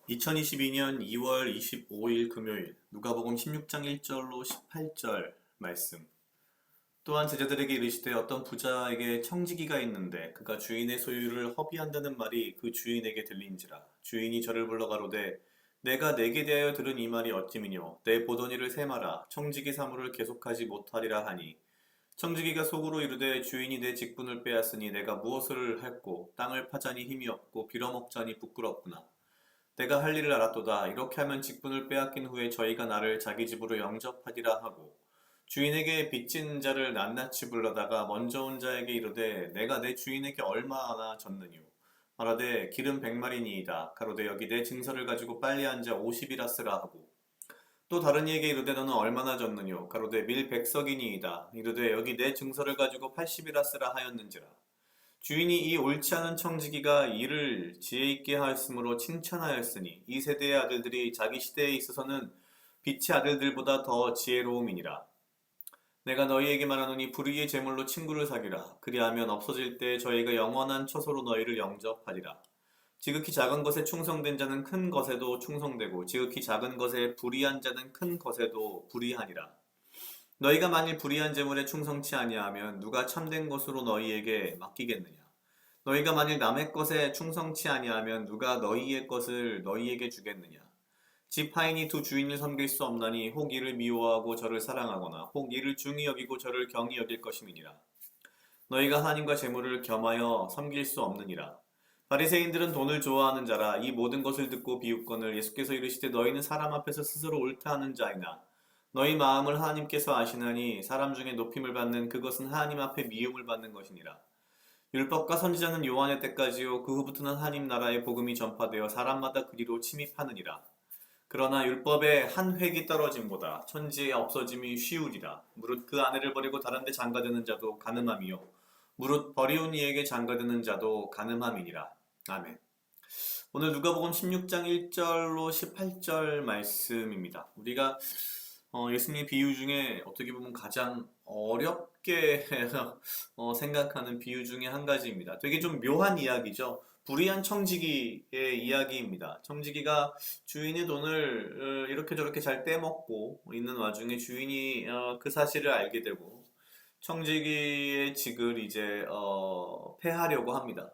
(2022년 2월 25일) 금요일 누가복음 16장 1절로 18절 말씀. 또한 제자들에게 이르시되 어떤 부자에게 청지기가 있는데 그가 주인의 소유를 허비한다는 말이 그 주인에게 들린지라. 주인이 저를 불러 가로되 내가 내게 대하여 들은 이 말이 어찌미뇨. 내 보더니를 세마라. 청지기 사물을 계속하지 못하리라 하니, 청지기가 속으로 이르되 주인이 내 직분을 빼앗으니 내가 무엇을 할꼬. 땅을 파자니 힘이 없고 빌어먹자니 부끄럽구나. 내가 할 일을 알았도다. 이렇게 하면 직분을 빼앗긴 후에 저희가 나를 자기 집으로 영접하리라 하고, 주인에게 빚진 자를 낱낱이 불러다가 먼저 온 자에게 이르되 내가 내 주인에게 얼마나 졌느뇨. 말하되 기름 100마리니이다. 가로되 여기 내 증서를 가지고 빨리 앉아 50이라 쓰라 하고, 또 다른 이에게 이르되 너는 얼마나 졌느뇨. 가로되 밀 100석이니이다. 이르되 여기 내 증서를 가지고 80이라 쓰라 하였는지라. 주인이 이 옳지 않은 청지기가 일을 지혜 있게 하였으므로 칭찬하였으니, 이 세대의 아들들이 자기 시대에 있어서는 빛의 아들들보다 더 지혜로움이니라. 내가 너희에게 말하노니 불의의 제물로 친구를 사귀라. 그리하면 없어질 때 저희가 영원한 처소로 너희를 영접하리라. 지극히 작은 것에 충성된 자는 큰 것에도 충성되고, 지극히 작은 것에 불의한 자는 큰 것에도 불의하니라. 너희가 만일 불의한 제물에 충성치 아니하면 누가 참된 것으로 너희에게 맡기겠느냐. 너희가 만일 남의 것에 충성치 아니하면 누가 너희의 것을 너희에게 주겠느냐. 집 하인이 두 주인을 섬길 수 없나니 혹 이를 미워하고 저를 사랑하거나 혹 이를 중히 여기고 저를 경히 여길 것임이니라. 너희가 하나님과 재물을 겸하여 섬길 수 없느니라. 바리새인들은 돈을 좋아하는 자라. 이 모든 것을 듣고 비웃거늘 예수께서 이르시되 너희는 사람 앞에서 스스로 옳다 하는 자이나 너희 마음을 하나님께서 아시나니 사람 중에 높임을 받는 그것은 하나님 앞에 미움을 받는 것이니라. 율법과 선지자는 요한의 때까지요 그 후부터는 하나님 나라의 복음이 전파되어 사람마다 그리로 침입하느니라. 그러나 율법의 한 획이 떨어짐보다 천지의 없어짐이 쉬우리라. 무릇 그 아내를 버리고 다른 데 장가드는 자도 간음함이요 무릇 버리운 이에게 장가드는 자도 간음함이니라. 아멘. 오늘 누가복음 16장 1절로 18절 말씀입니다. 우리가 예수님의 비유 중에 어떻게 보면 가장 어렵게 생각하는 비유 중에 한 가지입니다. 되게 좀 묘한 이야기죠. 불의한 청지기의 이야기입니다. 청지기가 주인의 돈을 이렇게 저렇게 잘 떼먹고 있는 와중에 주인이 그 사실을 알게 되고 청지기의 직을 이제 폐하려고 합니다.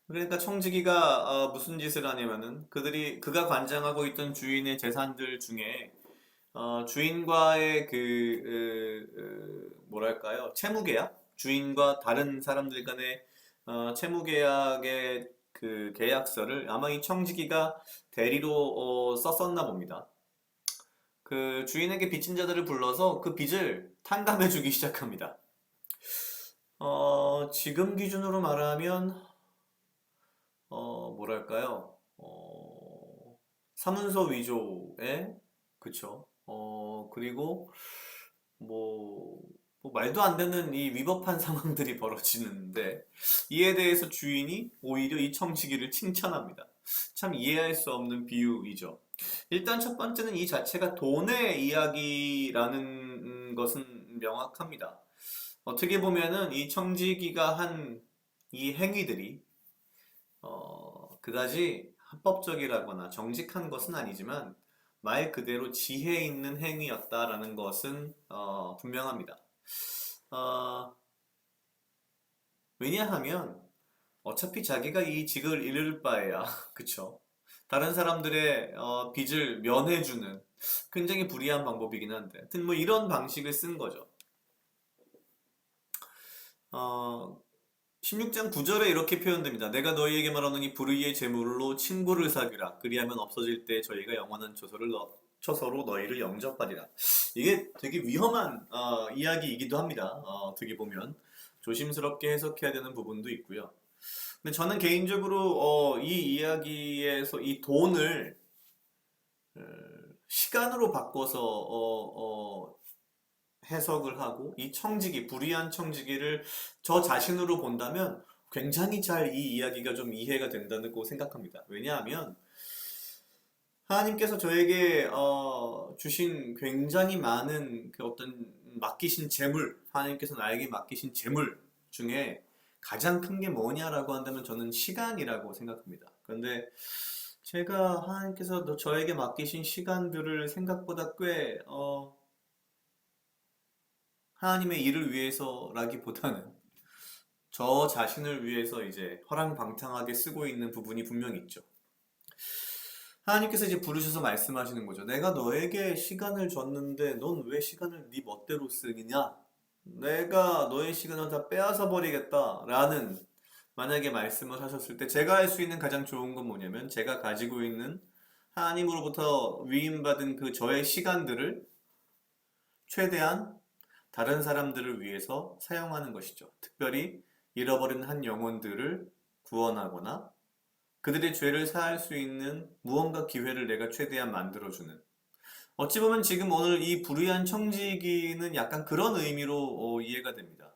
그러니까 청지기가 무슨 짓을 하냐면은 그가 관장하고 있던 주인의 재산들 중에 주인과의 뭐랄까요? 채무계약? 주인과 다른 사람들 간의 채무계약의 그 계약서를 아마 이 청지기가 대리로 썼었나 봅니다. 그 주인에게 빚진 자들을 불러서 그 빚을 탕감해 주기 시작합니다. 지금 기준으로 말하면 뭐랄까요? 사문서 위조에 그쵸? 그리고 뭐, 뭐 말도 안 되는 이 위법한 상황들이 벌어지는데 이에 대해서 주인이 오히려 이 청지기를 칭찬합니다. 참 이해할 수 없는 비유이죠. 일단 첫 번째는 이 자체가 돈의 이야기라는 것은 명확합니다. 어떻게 보면은 이 청지기가 한 이 행위들이 그다지 합법적이라거나 정직한 것은 아니지만 말 그대로 지혜 있는 행위였다라는 것은 분명합니다. 어, 왜냐하면 어차피 자기가 이 직을 잃을 바에야 그쵸? 다른 사람들의 빚을 면해주는 굉장히 불리한 방법이긴 한데 하여튼 뭐 이런 방식을 쓴 거죠. 어, 16장 9절에 이렇게 표현됩니다. 내가 너희에게 말하노니 불의의 제물로 친구를 사귀라. 그리하면 없어질 때 저희가 영원한 처소로 너희를 영접하리라. 이게 되게 위험한 이야기이기도 합니다. 어떻게 보면 조심스럽게 해석해야 되는 부분도 있고요. 근데 저는 개인적으로 이 이야기에서 이 돈을 어, 시간으로 바꿔서 해석을 하고 이 청지기, 불의한 청지기를 저 자신으로 본다면 굉장히 잘 이 이야기가 좀 이해가 된다고 생각합니다. 왜냐하면 하나님께서 저에게 주신 굉장히 많은 그 어떤 맡기신 재물, 하나님께서 나에게 맡기신 재물 중에 가장 큰 게 뭐냐라고 한다면 저는 시간이라고 생각합니다. 그런데 제가 하나님께서 저에게 맡기신 시간들을 생각보다 꽤 하나님의 일을 위해서라기보다는 저 자신을 위해서 이제 허랑방탕하게 쓰고 있는 부분이 분명히 있죠. 하나님께서 이제 부르셔서 말씀하시는 거죠. 내가 너에게 시간을 줬는데 넌 왜 시간을 네 멋대로 쓰느냐? 내가 너의 시간을 다 빼앗아 버리겠다. 라는 만약에 말씀을 하셨을 때 제가 할 수 있는 가장 좋은 건 뭐냐면 제가 가지고 있는 하나님으로부터 위임받은 그 저의 시간들을 최대한 다른 사람들을 위해서 사용하는 것이죠. 특별히 잃어버린 한 영혼들을 구원하거나 그들의 죄를 사할 수 있는 무언가 기회를 내가 최대한 만들어주는. 어찌 보면 지금 오늘 이 불의한 청지기는 약간 그런 의미로 이해가 됩니다.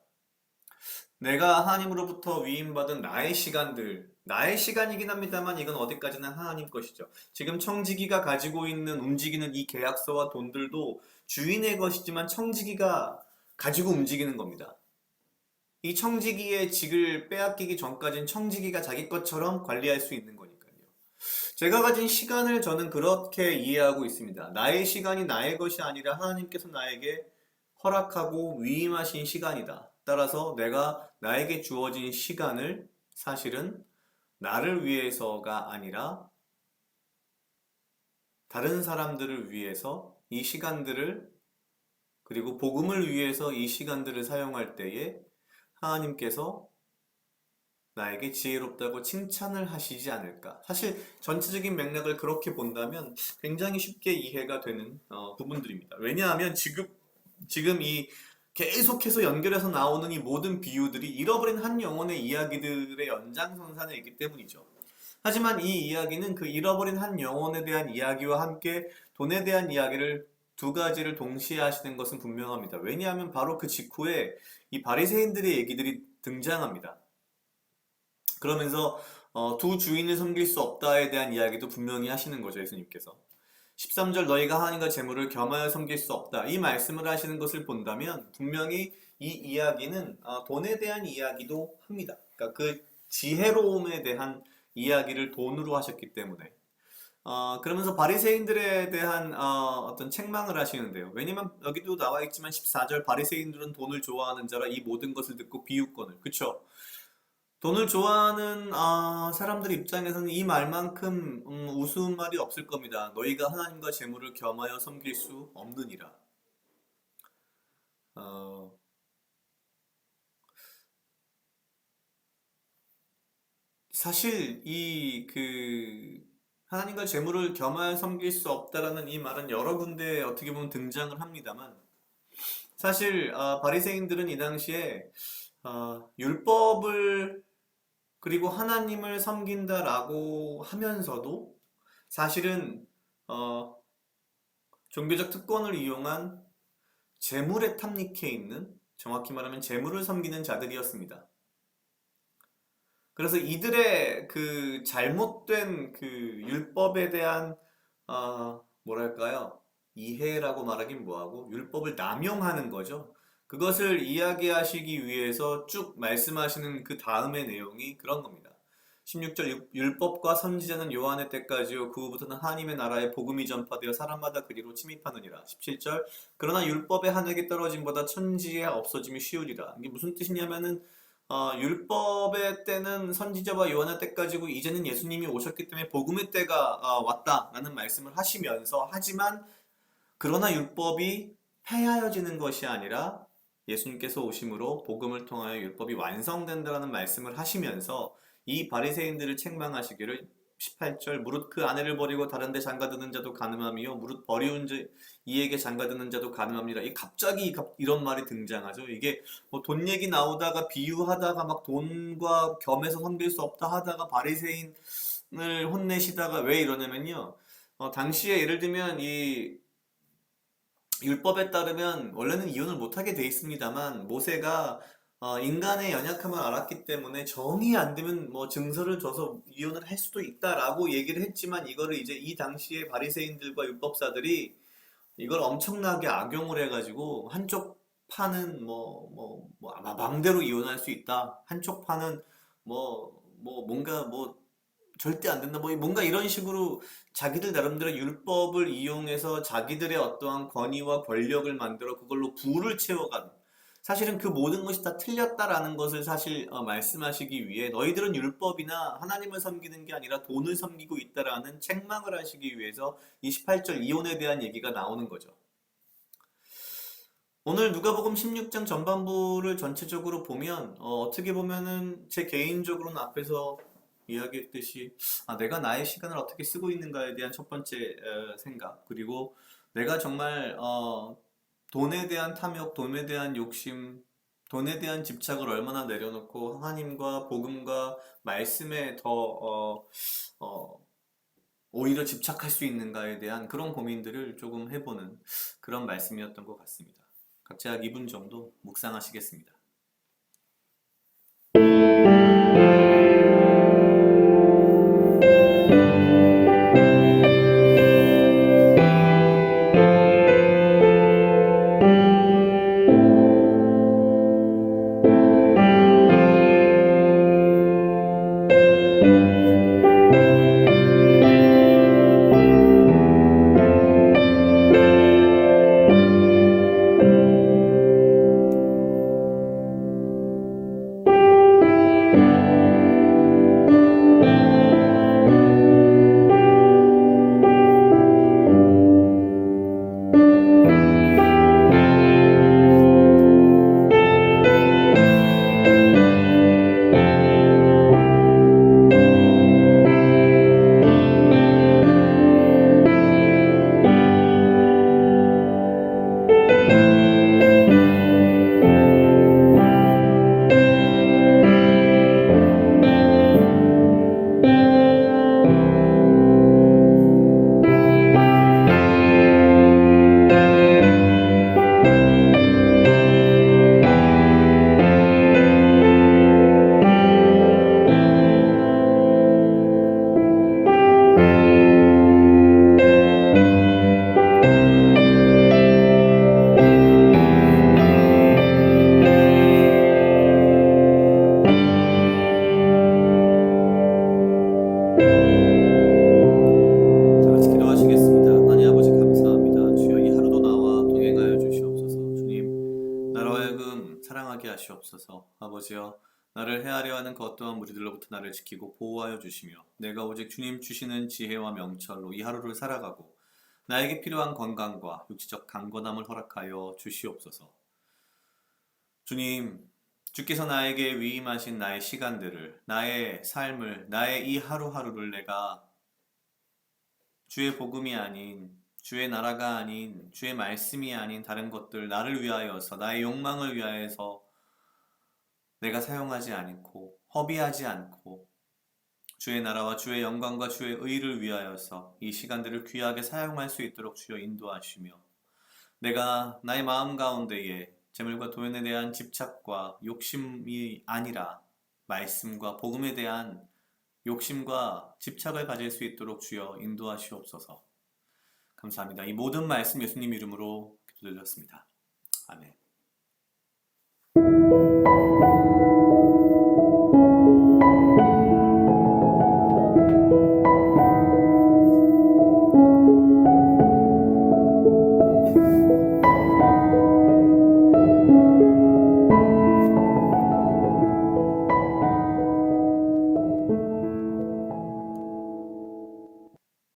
내가 하나님으로부터 위임받은 나의 시간들, 나의 시간이긴 합니다만 이건 어디까지나 하나님 것이죠. 지금 청지기가 가지고 있는 움직이는 이 계약서와 돈들도 주인의 것이지만 청지기가 가지고 움직이는 겁니다. 이 청지기의 직을 빼앗기기 전까지는 청지기가 자기 것처럼 관리할 수 있는 거니까요. 제가 가진 시간을 저는 그렇게 이해하고 있습니다. 나의 시간이 나의 것이 아니라 하나님께서 나에게 허락하고 위임하신 시간이다. 따라서 내가 나에게 주어진 시간을 사실은 나를 위해서가 아니라 다른 사람들을 위해서 이 시간들을 그리고 복음을 위해서 이 시간들을 사용할 때에 하나님께서 나에게 지혜롭다고 칭찬을 하시지 않을까. 사실 전체적인 맥락을 그렇게 본다면 굉장히 쉽게 이해가 되는 부분들입니다. 왜냐하면 지금 이 계속해서 연결해서 나오는 이 모든 비유들이 잃어버린 한 영혼의 이야기들의 연장선상에 있기 때문이죠. 하지만 이 이야기는 그 잃어버린 한 영혼에 대한 이야기와 함께 돈에 대한 이야기를 두 가지를 동시에 하시는 것은 분명합니다. 왜냐하면 바로 그 직후에 이 바리새인들의 얘기들이 등장합니다. 그러면서 두 주인을 섬길 수 없다에 대한 이야기도 분명히 하시는 거죠, 예수님께서. 13절 너희가 하나님과 재물을 겸하여 섬길 수 없다. 이 말씀을 하시는 것을 본다면 분명히 이 이야기는 돈에 대한 이야기도 합니다. 그러니까 그 지혜로움에 대한 이야기를 돈으로 하셨기 때문에. 그러면서 바리새인들에 대한 어떤 책망을 하시는데요. 왜냐면 여기도 나와 있지만 14절 바리새인들은 돈을 좋아하는 자라 이 모든 것을 듣고 비웃거늘. 그쵸? 돈을 좋아하는 사람들 입장에서는 이 말만큼 우스운 말이 없을 겁니다. 너희가 하나님과 재물을 겸하여 섬길 수 없느니라. 어, 사실 이 그 하나님과 재물을 겸하여 섬길 수 없다라는 이 말은 여러 군데 어떻게 보면 등장을 합니다만 사실 바리새인들은 이 당시에 율법을 그리고 하나님을 섬긴다라고 하면서도 사실은 어, 종교적 특권을 이용한 재물에 탐닉해 있는 정확히 말하면 재물을 섬기는 자들이었습니다. 그래서 이들의 그 잘못된 그 율법에 대한 뭐랄까요? 이해라고 말하긴 뭐하고 율법을 남용하는 거죠. 그것을 이야기하시기 위해서 쭉 말씀하시는 그 다음의 내용이 그런 겁니다. 16절 율법과 선지자는 요한의 때까지요 그 후부터는 하나님의 나라의 복음이 전파되어 사람마다 그리로 침입하느니라. 17절 그러나 율법의 한획이 떨어짐보다 천지에 없어짐이 쉬우리라. 이게 무슨 뜻이냐면은 율법의 때는 선지자와 요한의 때까지고 이제는 예수님이 오셨기 때문에 복음의 때가 왔다라는 말씀을 하시면서 하지만 그러나 율법이 폐하여지는 것이 아니라 예수님께서 오심으로 복음을 통하여 율법이 완성된다라는 말씀을 하시면서 이 바리새인들을 책망하시기를 18절 무릇 그 아내를 버리고 다른 데 장가드는 자도 가늠함이요 무릇 버리운 이에게 장가드는 자도 가늠합니다. 이 갑자기 이런 말이 등장하죠. 이게 뭐 돈 얘기 나오다가 비유하다가 막 돈과 겸해서 섬길 수 없다 하다가 바리새인을 혼내시다가 왜 이러냐면요. 당시에 예를 들면 이 율법에 따르면 원래는 이혼을 못하게 돼 있습니다만 모세가 인간의 연약함을 알았기 때문에 정이 안 되면 뭐 증서를 줘서 이혼을 할 수도 있다라고 얘기를 했지만 이거를 이제 이 당시에 바리새인들과 율법사들이 이걸 엄청나게 악용을 해가지고 한쪽 파는 뭐 아마 맘대로 이혼할 수 있다. 한쪽 파는 뭔가 절대 안 된다. 뭐 뭔가 이런 식으로 자기들 나름대로 율법을 이용해서 자기들의 어떠한 권위와 권력을 만들어 그걸로 부를 채워간 사실은 그 모든 것이 다 틀렸다라는 것을 사실 말씀하시기 위해 너희들은 율법이나 하나님을 섬기는 게 아니라 돈을 섬기고 있다라는 책망을 하시기 위해서 28절 이혼에 대한 얘기가 나오는 거죠. 오늘 누가복음 16장 전반부를 전체적으로 보면 떻게 보면은 제 개인적으로는 앞에서 이야기했듯이 내가 나의 시간을 어떻게 쓰고 있는가에 대한 첫 번째 생각 그리고 내가 정말 돈에 대한 탐욕, 돈에 대한 욕심, 돈에 대한 집착을 얼마나 내려놓고 하나님과 복음과 말씀에 더 오히려 집착할 수 있는가에 대한 그런 고민들을 조금 해보는 그런 말씀이었던 것 같습니다. 각자 2분 정도 묵상하시겠습니다. 다 같이 기도하시겠습니다. 하나님 아버지 감사합니다. 주여 이 하루도 나와 동행하여 주시옵소서. 주님, 나로 하여금 사랑하게 하시옵소서. 아버지여, 나를 헤아려 하는 그 어떠한 무리들로부터 나를 지키고 보호하여 주시며 내가 오직 주님 주시는 지혜와 명철로 이 하루를 살아가고 나에게 필요한 건강과 육체적 강건함을 허락하여 주시옵소서. 주님, 주께서 나에게 위임하신 나의 시간들을, 나의 삶을, 나의 이 하루하루를 내가 주의 복음이 아닌, 주의 나라가 아닌, 주의 말씀이 아닌 다른 것들, 나를 위하여서, 나의 욕망을 위하여서 내가 사용하지 않고, 허비하지 않고, 주의 나라와 주의 영광과 주의 의를 위하여서 이 시간들을 귀하게 사용할 수 있도록 주여 인도하시며, 내가 나의 마음 가운데에 재물과 돈에 대한 집착과 욕심이 아니라 말씀과 복음에 대한 욕심과 집착을 가질 수 있도록 주여 인도하시옵소서. 감사합니다. 이 모든 말씀 예수님 이름으로 기도드렸습니다.